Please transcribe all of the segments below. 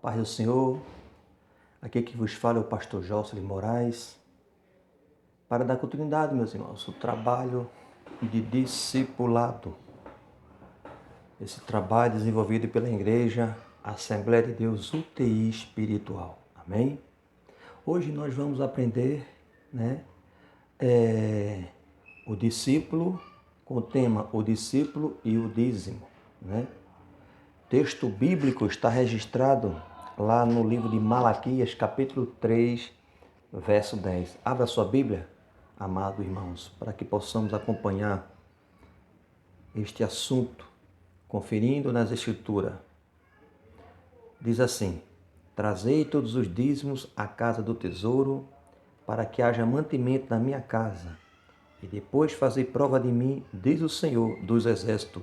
Paz do Senhor, aqui que vos fala é o pastor Jocelyn Moraes, para dar continuidade, meus irmãos, o trabalho de discipulado. Esse trabalho desenvolvido pela Igreja Assembleia de Deus UTI Espiritual. Amém? Hoje nós vamos aprender, o discípulo, com o tema o discípulo e o dízimo, O texto bíblico está registrado lá no livro de Malaquias, capítulo 3, verso 10. Abra sua Bíblia, amados irmãos, para que possamos acompanhar este assunto, conferindo nas Escrituras. Diz assim: trazei todos os dízimos à casa do tesouro, para que haja mantimento na minha casa, e depois fazei prova de mim, diz o Senhor dos Exércitos,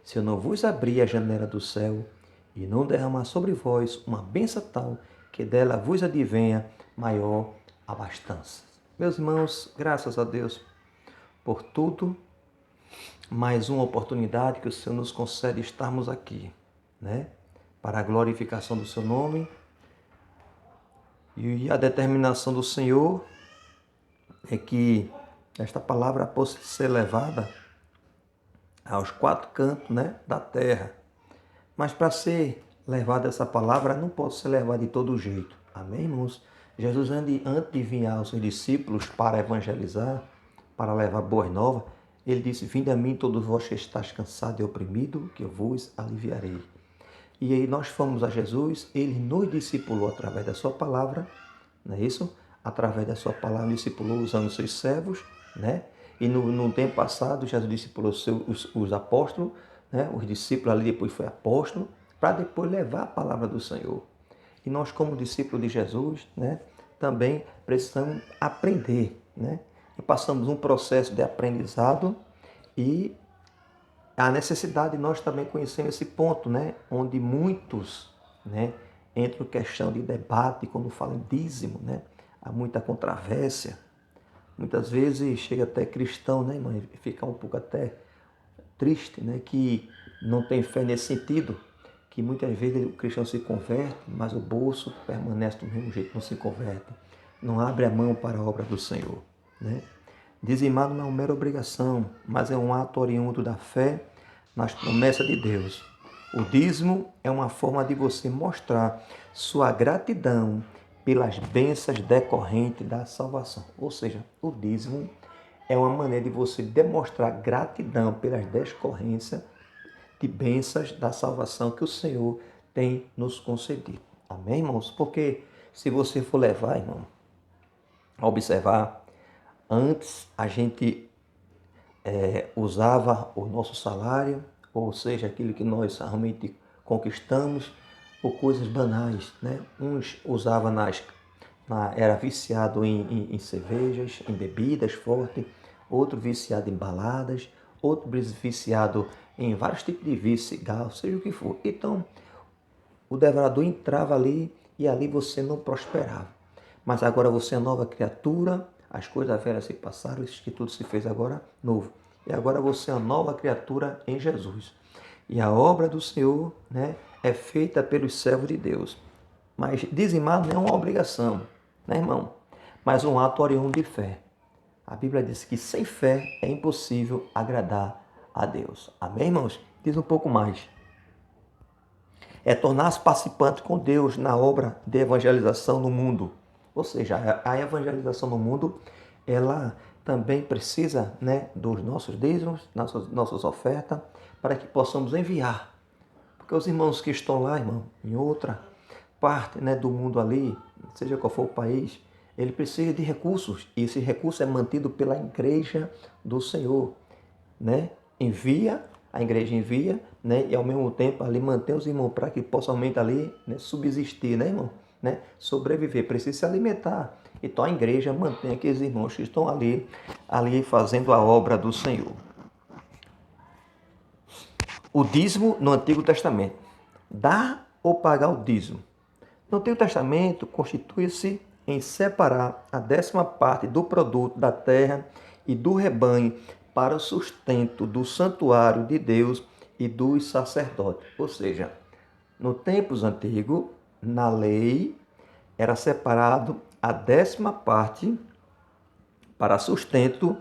se eu não vos abrir a janela do céu e não derramar sobre vós uma bênção tal, que dela vos advenha maior abastança. Meus irmãos, graças a Deus por tudo, mais uma oportunidade que o Senhor nos concede estarmos aqui, para a glorificação do seu nome. E a determinação do Senhor é que esta palavra possa ser levada aos quatro cantos, da terra. Mas para ser levada essa palavra, não pode ser levada de todo jeito. Amém, irmãos? Jesus, antes de vir aos seus discípulos para evangelizar, para levar boas novas, ele disse: vinde a mim todos vós que estáis cansados e oprimidos, que eu vos aliviarei. E aí nós fomos a Jesus, ele nos discipulou através da sua palavra, não é isso? Através da sua palavra, discipulou usando os seus servos, E no tempo passado, Jesus discipulou os apóstolos, os discípulos ali depois foi apóstolo, para depois levar a palavra do Senhor. E nós, como discípulos de Jesus, também precisamos aprender, E passamos um processo de aprendizado e a necessidade de nós também conhecermos esse ponto, onde muitos, entram em questão de debate, quando falam em dízimo, há muita controvérsia. Muitas vezes chega até cristão, irmão, e fica um pouco até triste, que não tem fé nesse sentido, que muitas vezes o cristão se converte, mas o bolso permanece do mesmo jeito, não se converte, não abre a mão para a obra do Senhor, Dizimar não é uma mera obrigação, mas é um ato oriundo da fé nas promessas de Deus. O dízimo é uma forma de você mostrar sua gratidão pelas bênçãos decorrentes da salvação. Ou seja, o dízimo é uma maneira de você demonstrar gratidão pelas decorrências de bênçãos da salvação que o Senhor tem nos concedido. Amém, irmãos? Porque se você for levar, irmão, a observar, antes a gente usava o nosso salário, ou seja, aquilo que nós realmente conquistamos, por coisas banais, Uns usavam era viciado em cervejas, em bebidas fortes, outro viciado em baladas, outro viciado em vários tipos de vício, cigarro, seja o que for. Então, o devorador entrava ali e ali você não prosperava. Mas agora você é nova criatura, as coisas velhas se passaram, isso que tudo se fez agora novo. E agora você é uma nova criatura em Jesus. E a obra do Senhor, é feita pelos servos de Deus. Mas dizimar não é uma obrigação, irmão? Mas um ato oriundo de fé. A Bíblia diz que sem fé é impossível agradar a Deus. Amém, irmãos? Diz um pouco mais. É tornar-se participante com Deus na obra de evangelização no mundo. Ou seja, a evangelização no mundo, ela também precisa, dos nossos dízimos, nossas ofertas, para que possamos enviar. Porque os irmãos que estão lá, irmão, em outra parte, do mundo ali, seja qual for o país, ele precisa de recursos. E esse recurso é mantido pela igreja do Senhor, Envia, a igreja envia, e ao mesmo tempo ali mantém os irmãos para que possam realmente ali, subsistir, irmão? Sobreviver, precisa se alimentar. Então a igreja mantém aqueles irmãos que estão ali fazendo a obra do Senhor. O dízimo no Antigo Testamento. Dar ou pagar o dízimo. No Antigo Testamento, constitui-se em separar a 10ª parte do produto da terra e do rebanho para o sustento do santuário de Deus e dos sacerdotes. Ou seja, no tempos antigos, na lei, era separado a 10ª parte para sustento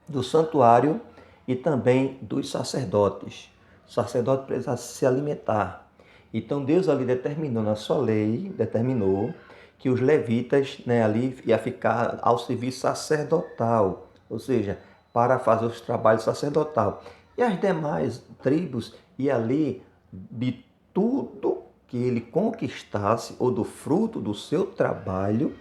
do santuário e também dos sacerdotes. O sacerdote precisa se alimentar. Então Deus ali determinou na sua lei, determinou que os levitas, né, ali ia ficar ao serviço sacerdotal, ou seja, para fazer os trabalhos sacerdotal. E as demais tribos iam ali de tudo que ele conquistasse ou do fruto do seu trabalho,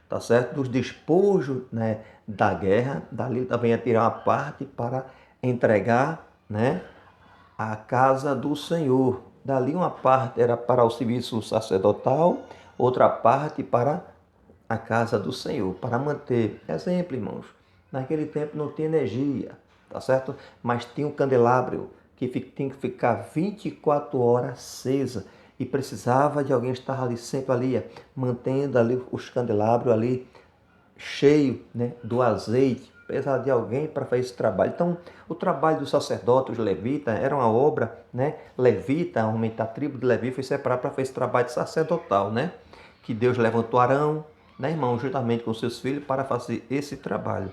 tá certo? Dos despojos, né, da guerra, dali também ia tirar uma parte para entregar, né, a casa do Senhor. Dali uma parte era para o serviço sacerdotal, outra parte para a casa do Senhor, para manter. Exemplo, irmãos, naquele tempo não tinha energia, tá certo? Mas tinha um candelabro que tinha que ficar 24 horas acesa e precisava de alguém estar ali sempre ali, mantendo ali os candelabros ali cheio, né, do azeite, precisava de alguém para fazer esse trabalho. Então, o trabalho dos sacerdotes, os levitas, era uma obra, né, levita, a tribo de Levi foi separada para fazer esse trabalho sacerdotal, né, que Deus levantou Arão, né, irmão, juntamente com seus filhos, para fazer esse trabalho.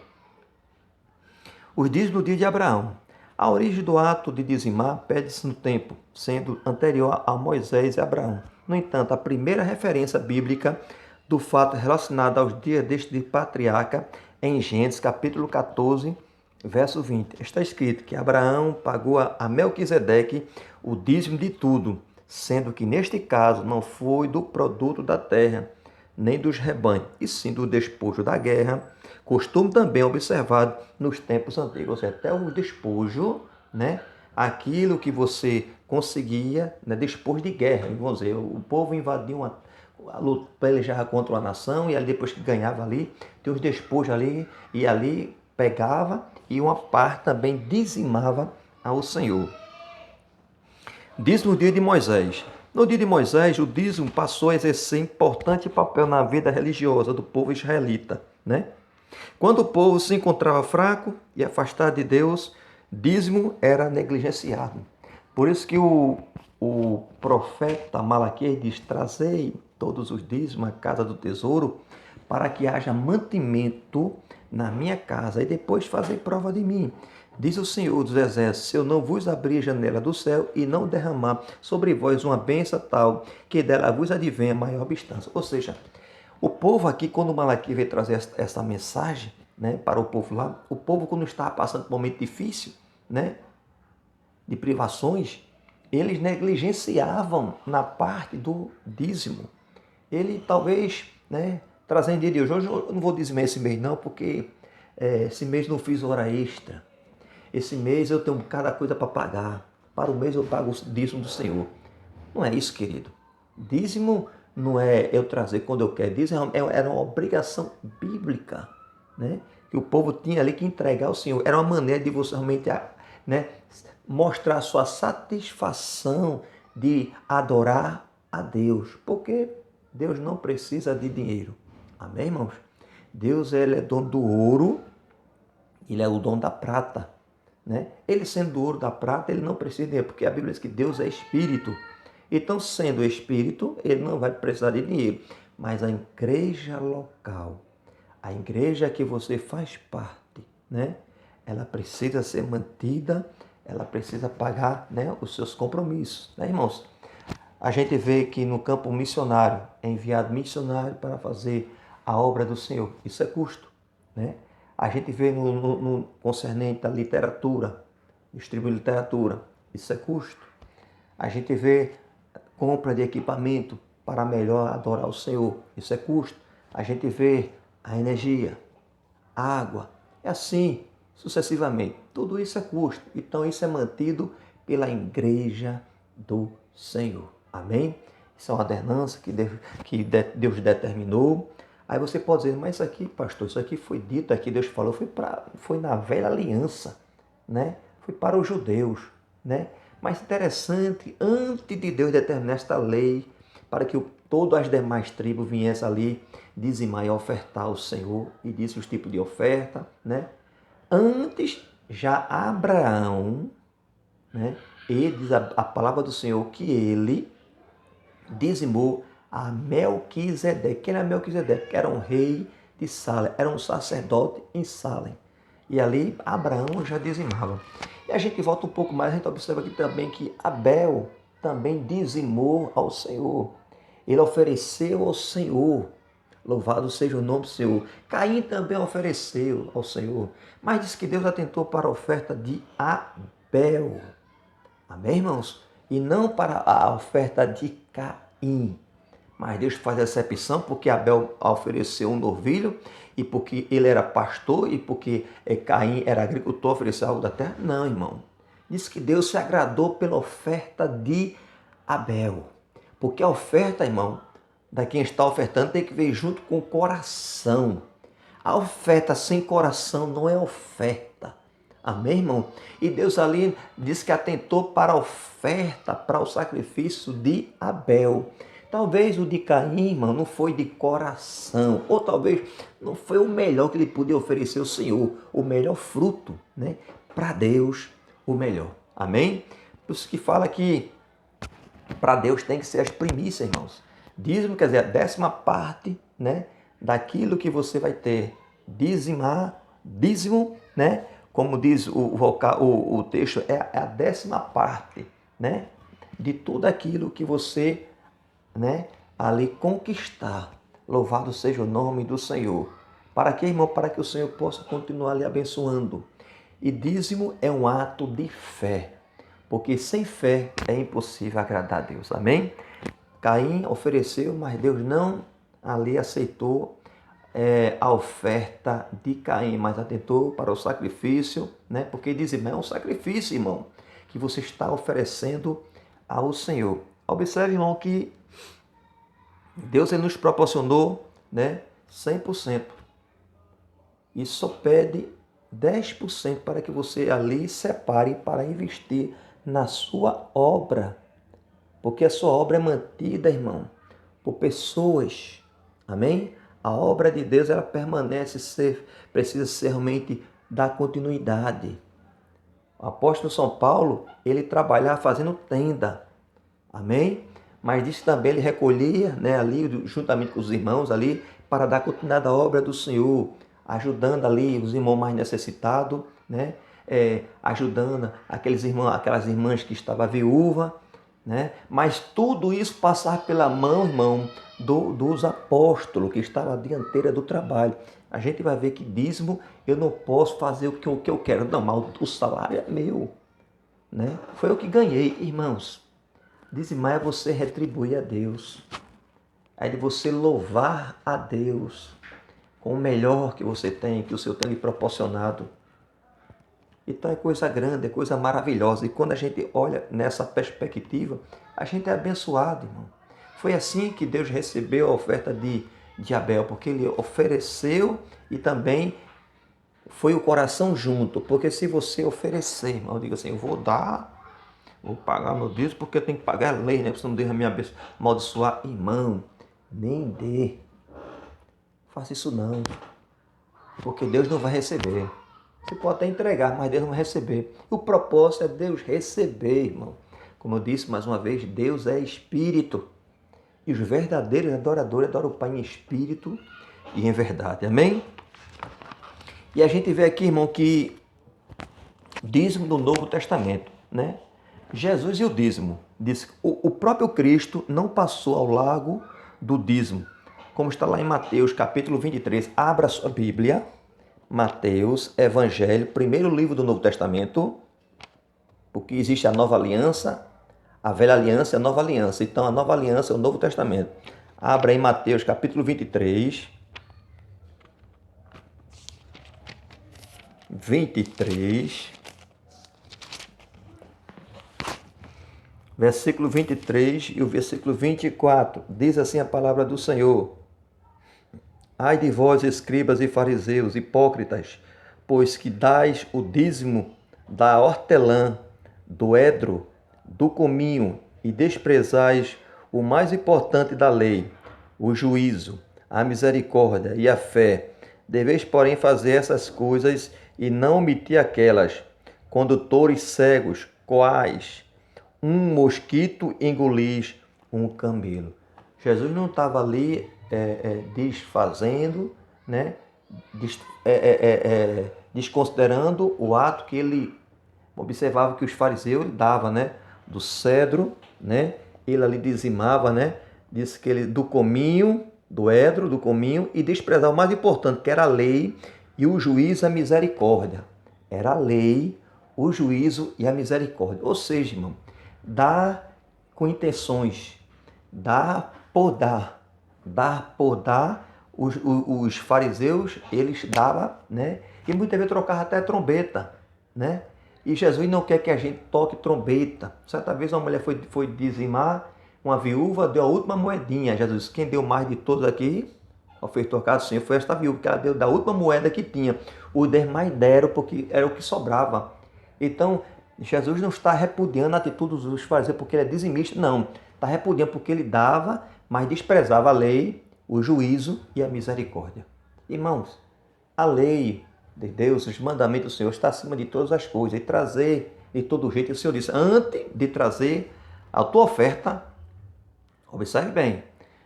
Os dias do dia de Abraão. A origem do ato de dizimar perde-se no tempo, sendo anterior a Moisés e Abraão. No entanto, a primeira referência bíblica do fato relacionado aos dias deste patriarca é em Gênesis capítulo 14, verso 20. Está escrito que Abraão pagou a Melquisedeque o dízimo de tudo, sendo que neste caso não foi do produto da terra, nem dos rebanhos, e sim do despojo da guerra, costume também observado nos tempos antigos, ou seja, até o despojo, né? Aquilo que você conseguia, né? Despojo de guerra, vamos dizer, o povo invadiu a luta, pelejava contra uma nação, e ali depois que ganhava ali, tinha os despojos ali, e ali pegava, e uma parte também dizimava ao Senhor. Dízimo no dia de Moisés. No dia de Moisés, o dízimo passou a exercer importante papel na vida religiosa do povo israelita, né? Quando o povo se encontrava fraco e afastado de Deus, dízimo era negligenciado. Por isso que o profeta Malaquias diz: trazei todos os dízimos à casa do tesouro, para que haja mantimento na minha casa, e depois fazei prova de mim. Diz o Senhor dos Exércitos: se eu não vos abrir a janela do céu e não derramar sobre vós uma bênção tal, que dela vos advenha maior substância. Ou seja, o povo aqui, quando Malaquias veio trazer essa mensagem, né, para o povo lá, o povo, quando estava passando por um momento difícil, né, de privações, eles negligenciavam na parte do dízimo. Ele talvez, né, trazendo de Deus, hoje eu não vou dizimar esse mês não, porque esse mês não fiz hora extra. Esse mês eu tenho cada coisa para pagar. Para o mês eu pago o dízimo do Senhor. Não é isso, querido. Dízimo não é eu trazer quando eu quero. Dízimo era uma obrigação bíblica, né? Que o povo tinha ali que entregar ao Senhor. Era uma maneira de você realmente, né, mostrar a sua satisfação de adorar a Deus. Porque Deus não precisa de dinheiro. Amém, irmãos? Deus, ele é dono do ouro, ele é o dono da prata, né? Ele sendo do ouro, da prata, ele não precisa de dinheiro, porque a Bíblia diz que Deus é espírito. Então, sendo espírito, ele não vai precisar de dinheiro. Mas a igreja local, a igreja que você faz parte, né? Ela precisa ser mantida, ela precisa pagar, né, os seus compromissos, né, irmãos? A gente vê que no campo missionário é enviado missionário para fazer a obra do Senhor. Isso é custo, né? A gente vê no concernente à literatura, distribuir literatura. Isso é custo. A gente vê compra de equipamento para melhor adorar o Senhor. Isso é custo. A gente vê a energia, a água. É assim, sucessivamente. Tudo isso é custo. Então isso é mantido pela igreja do Senhor. Amém? Isso é uma ordenança que Deus determinou. Aí você pode dizer, mas isso aqui, pastor, isso aqui foi dito, aqui Deus falou, foi na velha aliança, né? Foi para os judeus, né? Mas interessante, antes de Deus determinar esta lei, para que todas as demais tribos viessem ali dizimar e ofertar ao Senhor, e disse os tipos de oferta, né? Antes, já Abraão, né? Ele diz a palavra do Senhor que ele dizimou a Melquisedeque. Quem era Melquisedeque? Era um rei de Salem, era um sacerdote em Salem. E ali Abraão já dizimava. E a gente volta um pouco mais, a gente observa aqui também que Abel também dizimou ao Senhor. Ele ofereceu ao Senhor. Louvado seja o nome do Senhor. Caim também ofereceu ao Senhor. Mas diz que Deus atentou para a oferta de Abel. Amém, irmãos? E não para a oferta de Caim. Mas Deus faz essa exceção porque Abel ofereceu um novilho e porque ele era pastor e porque Caim era agricultor, ofereceu algo da terra. Não, irmão. Diz que Deus se agradou pela oferta de Abel. Porque a oferta, irmão, da quem está ofertando tem que vir junto com o coração. A oferta sem coração não é oferta. Amém, irmão? E Deus ali diz que atentou para a oferta, para o sacrifício de Abel. Talvez o de Caim, irmão, não foi de coração. Ou talvez não foi o melhor que ele podia oferecer ao Senhor. O melhor fruto, né? Para Deus, o melhor. Amém? Por isso que fala que para Deus tem que ser as primícias, irmãos. Dízimo quer dizer a 10ª parte, né, daquilo que você vai ter. Dizimar, dízimo, né, como diz o texto, é a 10ª parte, né, de tudo aquilo que você, né, ali conquistar. Louvado seja o nome do Senhor. Para quê, irmão? Para que o Senhor possa continuar lhe abençoando. E dízimo é um ato de fé, porque sem fé é impossível agradar a Deus. Amém? Caim ofereceu, mas Deus não ali aceitou a oferta de Caim, mas atentou para o sacrifício, né? Porque dizimar é um sacrifício, irmão, que você está oferecendo ao Senhor. Observe, irmão, que Deus ele nos proporcionou, né, 100%. E só pede 10% para que você ali separe para investir na sua obra. Porque a sua obra é mantida, irmão, por pessoas. Amém? A obra de Deus, ela precisa ser realmente dar continuidade. O apóstolo São Paulo, ele trabalhava fazendo tenda. Amém? Mas disse também, ele recolhia, né, ali, juntamente com os irmãos ali, para dar continuidade à obra do Senhor, ajudando ali os irmãos mais necessitados, né? Ajudando aqueles irmãos, aquelas irmãs que estavam viúvas, né? Mas tudo isso passar pela mão, irmão, dos apóstolos, que estavam à dianteira do trabalho. A gente vai ver que dízimo, eu não posso fazer o que eu quero. Não, mas o salário é meu, né? Foi eu que ganhei, irmãos. Dizimar é você retribuir a Deus. É de você louvar a Deus com o melhor que você tem, que o Senhor tem lhe proporcionado. Então é coisa grande, é coisa maravilhosa. E quando a gente olha nessa perspectiva, a gente é abençoado, irmão. Foi assim que Deus recebeu a oferta de Abel, porque ele ofereceu e também foi o coração junto. Porque se você oferecer, irmão, eu digo assim, eu vou dar, vou pagar meu dízimo, porque eu tenho que pagar a lei, né? Porque senão Deus vai me amaldiçoar. Irmão, nem dê. Faça isso não, porque Deus não vai receber. Você pode até entregar, mas Deus não vai receber. O propósito é Deus receber, irmão. Como eu disse mais uma vez, Deus é Espírito. E os verdadeiros adoradores adoram o Pai em Espírito e em verdade. Amém? E a gente vê aqui, irmão, que dízimo do Novo Testamento, né? Jesus e o dízimo. Diz que o próprio Cristo não passou ao largo do dízimo. Como está lá em Mateus, capítulo 23. Abra a sua Bíblia. Mateus, Evangelho, primeiro livro do Novo Testamento, porque existe a nova aliança, a velha aliança e a nova aliança. Então, a nova aliança é o Novo Testamento. Abra em Mateus, capítulo 23. 23. Versículo 23 e o versículo 24. Diz assim a palavra do Senhor. Ai de vós, escribas e fariseus, hipócritas, pois que dais o dízimo da hortelã, do edro, do cominho e desprezais o mais importante da lei, o juízo, a misericórdia e a fé. Deveis, porém, fazer essas coisas e não omitir aquelas. Condutores cegos, coais, um mosquito engolis um camelo. Jesus não estava ali desfazendo, né? Desconsiderando o ato que ele observava que os fariseus davam, né? Do cedro, né? Ele ali dizimava, né? Disse que ele do cominho, do edro, do cominho, e desprezava o mais importante, que era a lei e o juízo e a misericórdia. Era a lei, o juízo e a misericórdia. Ou seja, irmão, dá com intenções, dá por dar. Dar por dar, os fariseus, eles davam, né? E muitas vezes trocavam até trombeta, né? E Jesus não quer que a gente toque trombeta. Certa vez uma mulher foi dizimar, uma viúva deu a última moedinha. Jesus, quem deu mais de todos aqui, ofertou Senhor, foi esta viúva, que ela deu da última moeda que tinha. Os demais deram porque era o que sobrava. Então, Jesus não está repudiando a atitude dos fariseus porque ele é dizimista, não. Está repudiando porque ele dava, mas desprezava a lei, o juízo e a misericórdia. Irmãos, a lei de Deus, os mandamentos do Senhor está acima de todas as coisas. E trazer de todo jeito, o Senhor disse, antes de trazer a tua oferta, observe bem,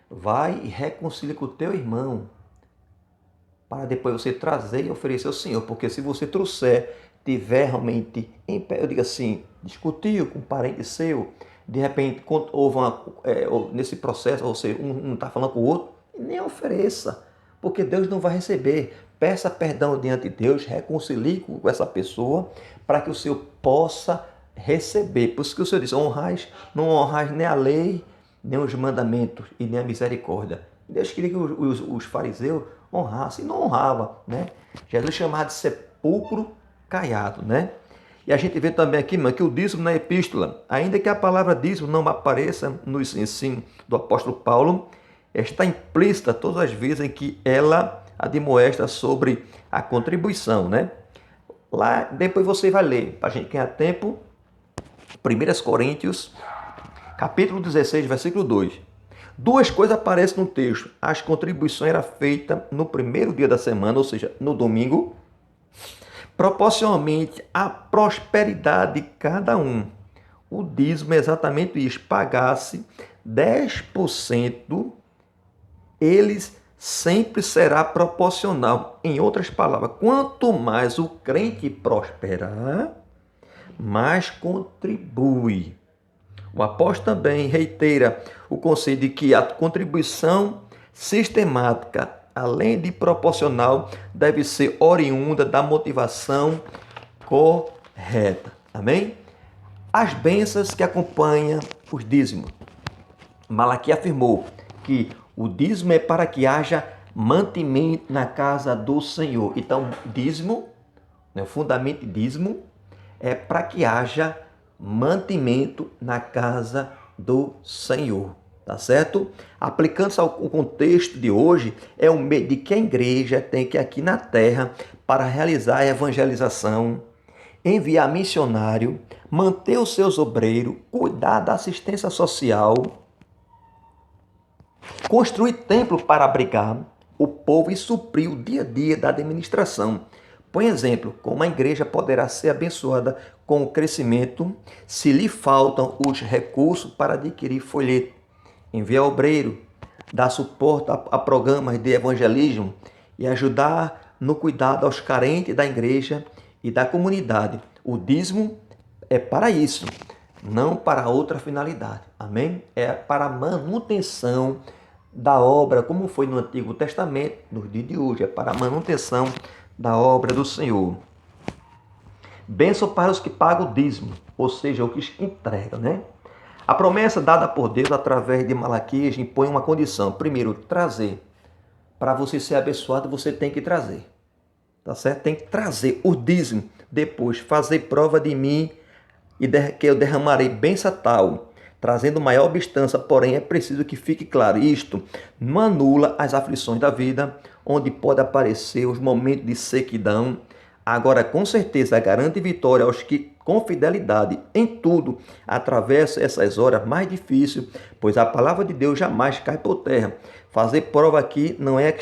vai e reconcilia com o teu irmão, para depois você trazer e oferecer ao Senhor. Porque se você trouxer, tiver realmente, eu digo assim, discutiu com um parente seu, de repente houve nesse processo, ou seja, um não está falando com o outro, nem ofereça, porque Deus não vai receber. Peça perdão diante de Deus, reconcilie com essa pessoa, para que o Senhor possa receber. Por isso que o Senhor diz, não honrais nem a lei, nem os mandamentos e nem a misericórdia. Deus queria que os fariseus honrassem, e não honrava, né? Jesus chamava de sepulcro caiado, né? E a gente vê também aqui, irmão, que o dízimo na epístola, ainda que a palavra dízimo não apareça nos ensinos do apóstolo Paulo, está implícita todas as vezes em que ela admoesta sobre a contribuição, né? Lá, depois você vai ler, para a gente ganhar tempo, 1 Coríntios, capítulo 16, versículo 2. Duas coisas aparecem no texto. As contribuições eram feitas no primeiro dia da semana, ou seja, no domingo, proporcionalmente à prosperidade de cada um. O dízimo é exatamente isso, pagasse 10%, eles sempre será proporcional. Em outras palavras, quanto mais o crente prosperar, mais contribui. O apóstolo também reitera o conceito de que a contribuição sistemática, além de proporcional, deve ser oriunda da motivação correta. Amém? As bênçãos que acompanham os dízimos. Malaquias afirmou que o dízimo é para que haja mantimento na casa do Senhor. Então, dízimo, o fundamento de dízimo é para que haja mantimento na casa do Senhor. Tá certo? Aplicando-se ao contexto de hoje, é o meio de que a igreja tem que aqui na terra para realizar a evangelização, enviar missionário, manter os seus obreiros, cuidar da assistência social, construir templo para abrigar o povo e suprir o dia a dia da administração. Por exemplo, como a igreja poderá ser abençoada com o crescimento se lhe faltam os recursos para adquirir folheto, enviar obreiro, dar suporte a programas de evangelismo e ajudar no cuidado aos carentes da igreja e da comunidade. O dízimo é para isso, não para outra finalidade. Amém? É para a manutenção da obra, como foi no Antigo Testamento, nos dias de hoje. É para a manutenção da obra do Senhor. Bênção para os que pagam o dízimo, ou seja, os que entregam, né? A promessa dada por Deus através de Malaquias impõe uma condição. Primeiro, trazer. Para você ser abençoado, você tem que trazer. Tá certo? Tem que trazer o dízimo. Depois, fazer prova de mim e que eu derramarei bênção tal, trazendo maior obstância. Porém, é preciso que fique claro, isto não anula as aflições da vida, onde pode aparecer os momentos de sequidão. Agora, com certeza, garante vitória aos que, com fidelidade em tudo, atravessam essas horas mais difíceis, pois a palavra de Deus jamais cai por terra. Fazer prova aqui não é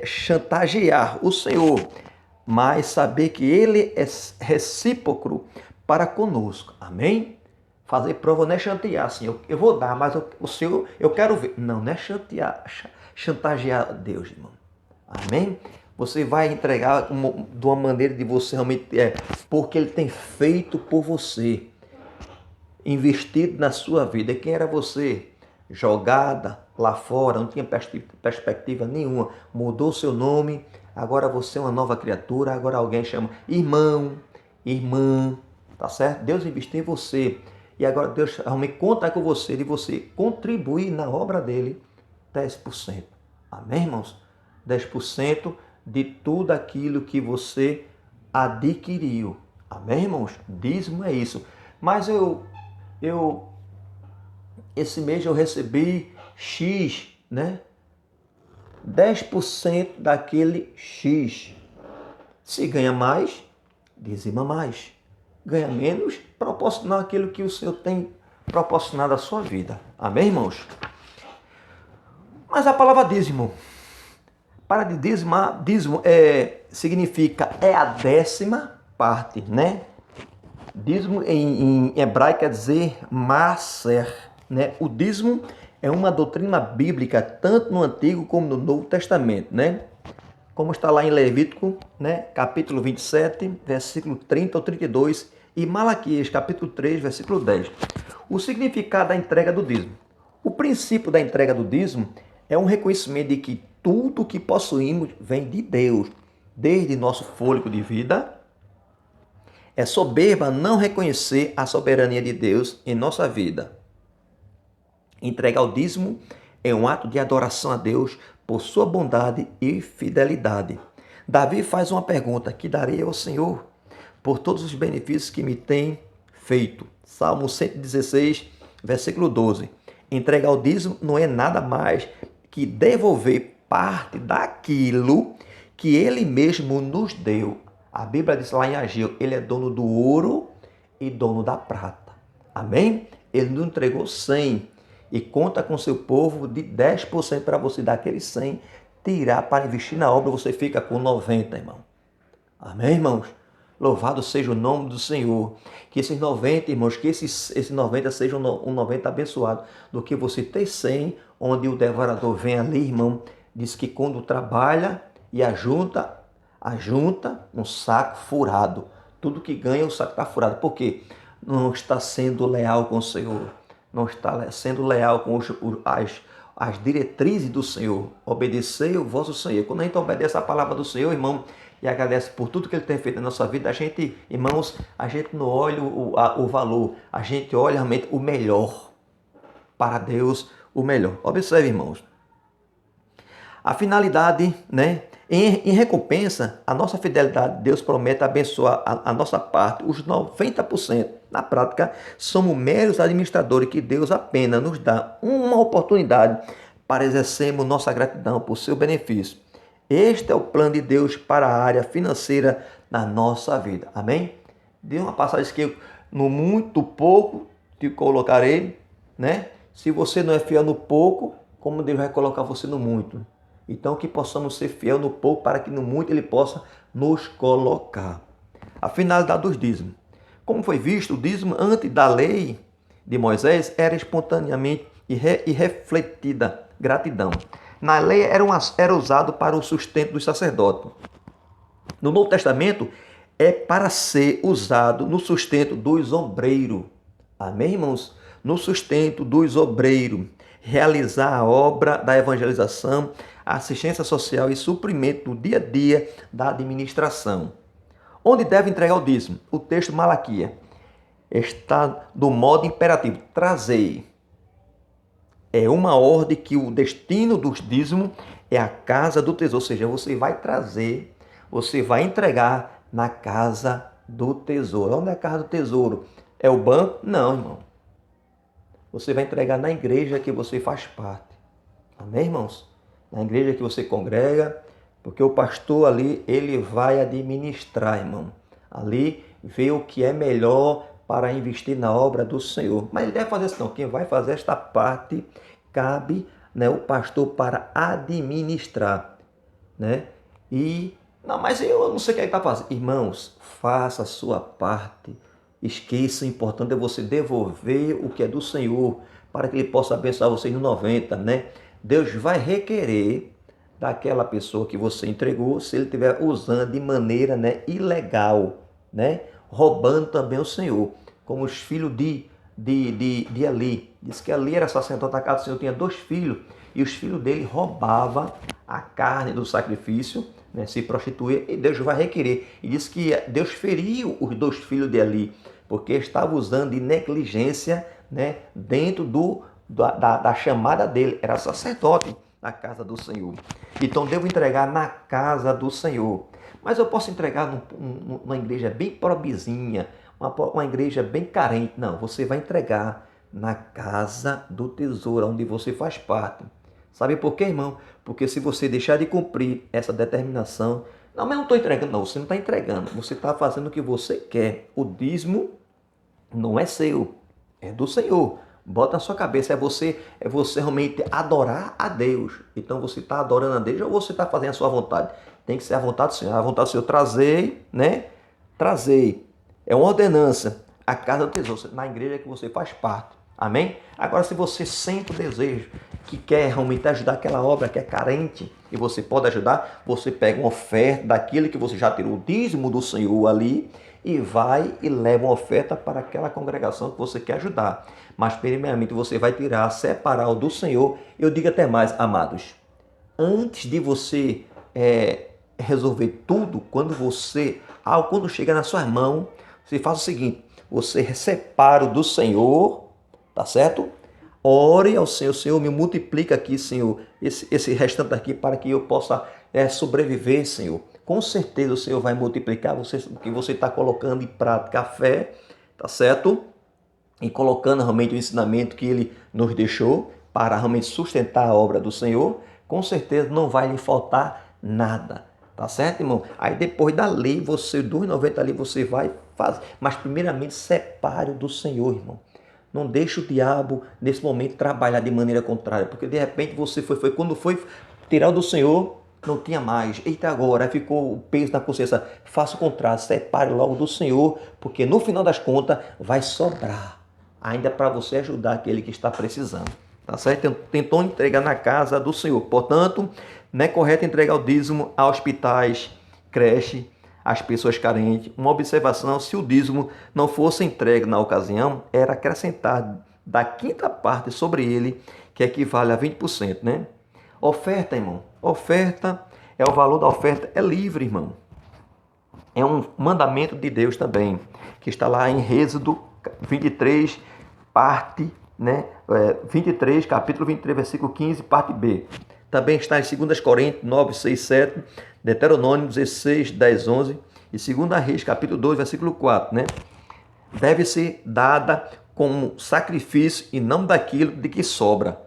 chantagear o Senhor, mas saber que Ele é recíproco para conosco. Amém? Fazer prova não é chantagear, assim, eu vou dar, mas o Senhor, eu quero ver. Não, não é chantagear Deus, irmão. Amém? Você vai entregar de uma maneira de você realmente, porque Ele tem feito por você, investido na sua vida. E quem era você? Jogada lá fora, não tinha perspectiva nenhuma. Mudou seu nome, agora você é uma nova criatura, agora alguém chama irmão, irmã, tá certo? Deus investiu em você. E agora Deus realmente conta com você, de você contribuir na obra dele 10%. Amém, irmãos? 10% de tudo aquilo que você adquiriu. Amém, irmãos? Dízimo é isso. Mas esse mês eu recebi X, né? 10% daquele X. Se ganha mais, dizima mais. Ganha menos, proporcionar aquilo que o Senhor tem proporcionado à sua vida. Amém, irmãos? Mas a palavra dízimo, para de dizimar, dízimo significa a décima parte, né? Dízimo em hebraico quer dizer maser, né? O dízimo é uma doutrina bíblica tanto no Antigo como no Novo Testamento, né? Como está lá em Levítico, né? Capítulo 27, versículo 30 ao 32 e Malaquias, capítulo 3, versículo 10. O significado da entrega do dízimo. O princípio da entrega do dízimo é um reconhecimento de que tudo que possuímos vem de Deus, desde nosso fôlego de vida. É soberba não reconhecer a soberania de Deus em nossa vida. Entregar o dízimo é um ato de adoração a Deus por sua bondade e fidelidade. Davi faz uma pergunta: que darei ao Senhor por todos os benefícios que me tem feito? Salmo 116, versículo 12. Entregar o dízimo não é nada mais que devolver parte daquilo que Ele mesmo nos deu. A Bíblia diz lá em Ageu, Ele é dono do ouro e dono da prata. Amém? Ele nos entregou 100 e conta com seu povo de 10% para você dar aquele 100, tirar para investir na obra, você fica com 90, irmão. Amém, irmãos? Louvado seja o nome do Senhor. Que esses 90, irmãos, que esses 90 sejam um 90 abençoado, do que você ter 100, onde o devorador vem ali, irmão, diz que quando trabalha e ajunta um saco furado. Tudo que ganha, o saco está furado. Por quê? Não está sendo leal com o Senhor. Não está sendo leal com as diretrizes do Senhor. Obedecei o vosso Senhor. Quando a gente obedece a palavra do Senhor, irmão, e agradece por tudo que Ele tem feito na nossa vida, a gente, irmãos, a gente não olha o valor, a gente olha realmente o melhor. Para Deus, o melhor. Observe, irmãos. A finalidade, né? Em recompensa, a nossa fidelidade, Deus promete abençoar a nossa parte, os 90%. Na prática, somos meros administradores que Deus apenas nos dá uma oportunidade para exercermos nossa gratidão por seu benefício. Este é o plano de Deus para a área financeira na nossa vida. Amém? Deu uma passagem que no muito pouco te colocarei, né? Se você não é fiel no pouco, como Deus vai colocar você no muito? Então, que possamos ser fiel no pouco para que no muito Ele possa nos colocar. A finalidade dos dízimos. Como foi visto, o dízimo antes da lei de Moisés era espontaneamente e refletida gratidão. Na lei era usado para o sustento dos sacerdotes. No Novo Testamento é para ser usado no sustento dos obreiros. Amém, irmãos? No sustento dos obreiros. Realizar a obra da evangelização, assistência social e suprimento do dia a dia da administração. Onde deve entregar o dízimo? O texto Malaquias está do modo imperativo, trazei. É uma ordem que o destino dos dízimos é a casa do tesouro, ou seja, você vai trazer, você vai entregar na casa do tesouro. Onde é a casa do tesouro? É o banco? Não, irmão. Você vai entregar na igreja que você faz parte. Amém, irmãos? Na igreja que você congrega, porque o pastor ali, ele vai administrar, irmão. Ali vê o que é melhor para investir na obra do Senhor. Mas ele deve fazer assim, não. Quem vai fazer esta parte, cabe, né, o pastor para administrar, né? E, não, mas eu não sei o que ele está fazendo. Irmãos, faça a sua parte. esqueça, o importante é você devolver o que é do Senhor, para que Ele possa abençoar vocês no 90, né? Deus vai requerer daquela pessoa que você entregou, se ele estiver usando de maneira, né, ilegal, né? Roubando também o Senhor, como os filhos de Eli. Diz que Eli era sacerdote da casa do Senhor, tinha 2 filhos, e os filhos dele roubavam a carne do sacrifício, né, se prostituir, e Deus vai requerer. E diz que Deus feriu os 2 filhos de Eli, porque estava usando de negligência, né, dentro da chamada dele. Era sacerdote na casa do Senhor. Então devo entregar na casa do Senhor. Mas eu posso entregar numa igreja bem pobrezinha, uma igreja bem carente. Não, você vai entregar na casa do tesouro, onde você faz parte. Sabe por quê, irmão? Porque se você deixar de cumprir essa determinação, não, mas eu não estou entregando. Não, você não está entregando. Você está fazendo o que você quer. O dízimo não é seu, é do Senhor. Bota na sua cabeça, é você realmente adorar a Deus. Então você está adorando a Deus ou você está fazendo a sua vontade? Tem que ser a vontade do Senhor. A vontade do Senhor, trazer, né? Trazer. É uma ordenança. A casa do tesouro, na igreja que você faz parte. Amém? Agora, se você sente o desejo que quer realmente ajudar aquela obra que é carente e você pode ajudar, você pega uma oferta daquilo que você já tirou o dízimo do Senhor ali e vai e leva uma oferta para aquela congregação que você quer ajudar. Mas, primeiramente, você vai tirar, separar o do Senhor. Eu digo até mais, amados, antes de você resolver tudo, quando chega nas suas mãos, você faz o seguinte, você separa o do Senhor, tá certo? Ore ao Senhor, Senhor, me multiplica aqui, Senhor, esse restante aqui para que eu possa sobreviver, Senhor. Com certeza o Senhor vai multiplicar o que você está colocando em prática, a fé, tá certo? E colocando realmente o ensinamento que Ele nos deixou para realmente sustentar a obra do Senhor, com certeza não vai lhe faltar nada. Tá certo, irmão? Aí depois dali, você, dos 90 ali, você vai fazer. Mas primeiramente, separe-o do Senhor, irmão. Não deixe o diabo, nesse momento, trabalhar de maneira contrária. Porque de repente você quando foi tirar o do Senhor, não tinha mais. Eita, agora ficou o peso na consciência. Faça o contrário, separe logo do Senhor, porque no final das contas vai sobrar ainda para você ajudar aquele que está precisando. Tá certo? Tentou entregar na casa do Senhor. Portanto, não é correto entregar o dízimo a hospitais, creche, às pessoas carentes. Uma observação, se o dízimo não fosse entregue na ocasião, era acrescentar da 5ª parte sobre ele, que equivale a 20%, né? Oferta, irmão. Oferta, o valor da oferta é livre, irmão. É um mandamento de Deus também, que está lá em Êxodo 23, parte, né? 23, capítulo 23, versículo 15, parte B. Também está em 2 Coríntios 9, 6, 7, Deuteronômio 16, 10, 11 e 2 Reis, capítulo 2, versículo 4, né? Deve ser dada como sacrifício e não daquilo de que sobra.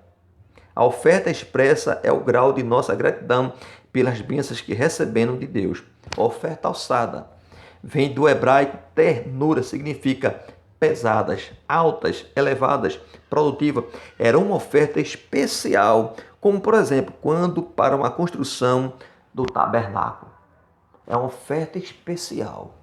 A oferta expressa é o grau de nossa gratidão pelas bênçãos que recebemos de Deus. Oferta alçada vem do hebraico ternura, significa pesadas, altas, elevadas, produtiva. Era uma oferta especial, como por exemplo, quando para uma construção do tabernáculo. É uma oferta especial.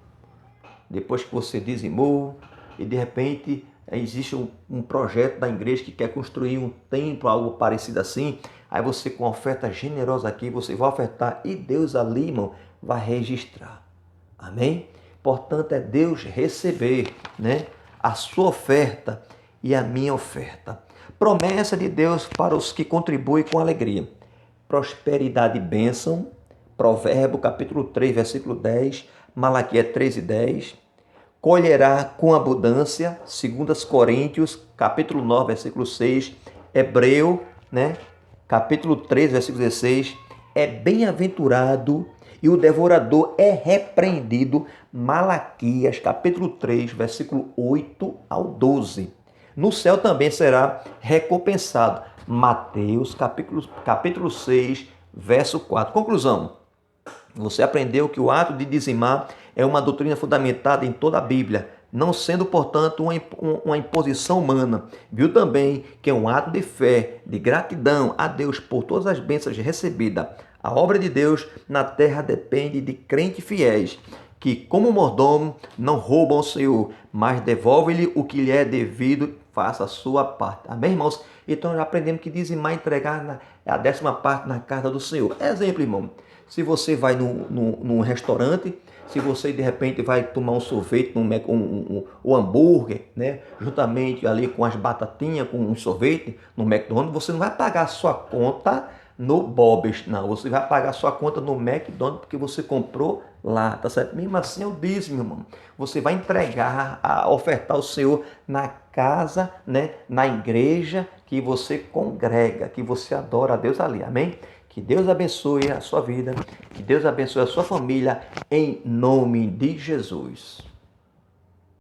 Depois que você dizimou e de repente existe um projeto da igreja que quer construir um templo, algo parecido assim, aí você com oferta generosa aqui, você vai ofertar e Deus ali, irmão, vai registrar. Amém? Portanto, é Deus receber, né, a sua oferta e a minha oferta. Promessa de Deus para os que contribuem com alegria. Prosperidade e bênção. Provérbio capítulo 3, versículo 10. Malaquias 3 e 10. Colherá com abundância. 2 Coríntios capítulo 9, versículo 6. Hebreu, né, capítulo 3, versículo 16. É bem-aventurado e o devorador é repreendido. Malaquias, capítulo 3, versículo 8 ao 12. No céu também será recompensado. Mateus, capítulo 6, verso 4. Conclusão. Você aprendeu que o ato de dizimar é uma doutrina fundamentada em toda a Bíblia, não sendo, portanto, uma imposição humana. Viu também que é um ato de fé, de gratidão a Deus por todas as bênçãos recebidas. A obra de Deus na terra depende de crentes fiéis que, como mordomo, não roubam ao Senhor, mas devolve-lhe o que lhe é devido, faça a sua parte. Amém, irmãos? Então já aprendemos que dizimar e entregar a 10ª parte na casa do Senhor. Exemplo, irmão, se você vai num restaurante, se você de repente vai tomar um sorvete, um hambúrguer, né, juntamente ali com as batatinhas, com um sorvete no McDonald's, você não vai pagar a sua conta no Bob's, não. Você vai pagar a sua conta no McDonald's porque você comprou lá, tá certo? Mesmo assim eu disse, meu irmão, você vai ofertar ao Senhor na casa, né, na igreja que você congrega, que você adora a Deus ali, amém? Que Deus abençoe a sua vida, que Deus abençoe a sua família, em nome de Jesus.